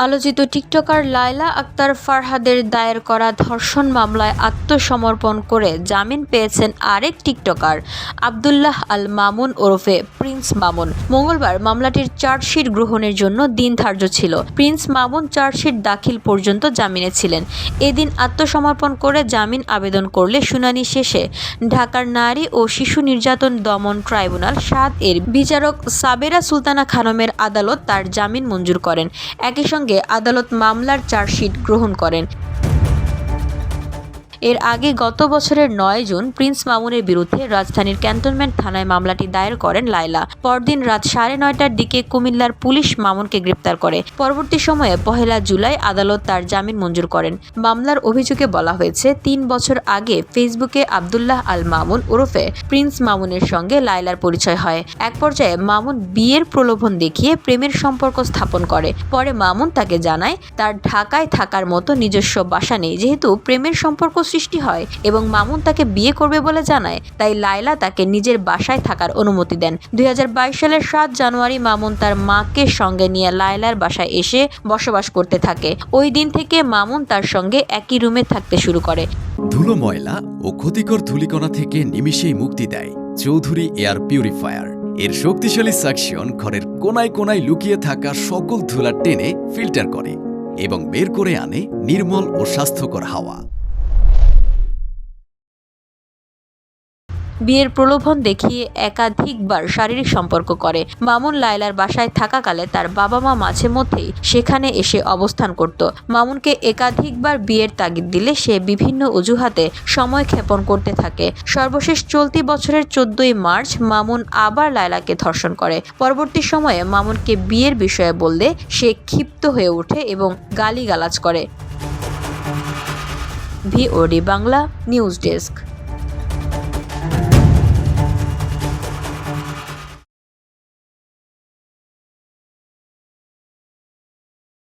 আলোচিত টিকটকার লায়লা আক্তার ফারহাদের দায়ের করা ধর্ষণ মামলায় আত্মসমর্পণ করে জামিন পেয়েছেন আরেক টিকটকার আব্দুল্লাহ আল মামুন ওরফে প্রিন্স মামুন। মঙ্গলবার মামলাটির চার্জশিট গ্রহণের জন্য দিন ধার্য ছিল। প্রিন্স মামুন চার্জশিট দাখিল পর্যন্ত জামিনে ছিলেন। এদিন আত্মসমর্পণ করে জামিন আবেদন করলে শুনানি শেষে ঢাকার নারী ও শিশু নির্যাতন দমন ট্রাইব্যুনাল ৭ এর বিচারক সাবেরা সুলতানা খানমের আদালত তার জামিন মঞ্জুর করেন। একই সঙ্গে আদালত মামলার চার্জশিট গ্রহণ করেন। এর আগে গত বছরের ৯ জুন প্রিন্স মামুনের বিরুদ্ধে রাজধানীর ক্যান্টনমেন্ট থানায় মামলাটি দায়ের করেন লায়লা। পরদিন রাত ৯:৩০টার দিকে কুমিল্লার পুলিশ মামুনকে গ্রেপ্তার করে। পরবর্তী সময়ে ১ জুলাই আদালত তার জামিন মঞ্জুর করেন। মামলার অভিযোগে বলা হয়েছে, ৩ বছর আগে ফেসবুকে আব্দুল্লাহ আল মামুন ওরফে প্রিন্স মামুনের সঙ্গে লায়লার পরিচয় হয়। এক পর্যায়ে মামুন বিয়ের প্রলোভন দেখিয়ে প্রেমের সম্পর্ক স্থাপন করে। পরে মামুন তাকে জানায় তার ঢাকায় থাকার মতো নিজস্ব বাসা নেই, যেহেতু প্রেমের সম্পর্ক সৃষ্টি হয় এবং মামুন তাকে বিয়ে করবে বলে জানায়, তাই লায়লা তাকে নিজের বাসায় থাকার অনুমতি দেন। ২০২২ সালের ৭ জানুয়ারি মামুন তার মাকে সঙ্গে নিয়ে লায়লার বাসায় এসে বসবাস করতে থাকে। ওই দিন থেকে মামুন তার সঙ্গে একই রুমে থাকতে শুরু করে। ধুলো, ময়লা ও ক্ষতিকর ধূলিকণা থেকে নিমিষেই মুক্তি দেয় চৌধুরী এয়ার পিউরিফায়ার। এর শক্তিশালী সাকশন ঘরের কোনায় কোনায় লুকিয়ে থাকা সকল ধুলা টেনে ফিল্টার করে এবং বের করে আনে নির্মল ও স্বাস্থ্যকর হাওয়া। বিয়ের প্রলোভন দেখিয়ে একাধিকবার শারীরিক সম্পর্ক করে। মামুন লায়লার বাসায় থাকাকালে তার বাবা মা মাঝে মধ্যেই সেখানে এসে অবস্থান করত। মামুনকে একাধিকবার বিয়ের তাগিদ দিলে সে বিভিন্ন অজুহাতে সময় ক্ষেপণ করতে থাকে। সর্বশেষ চলতি বছরের ১৪ই মার্চ মামুন আবার লায়লাকে ধর্ষণ করে। পরবর্তী সময়ে মামুনকে বিয়ের বিষয়ে বললে সে ক্ষিপ্ত হয়ে ওঠে এবং গালিগালাজ করে। VOD Bangla news desk.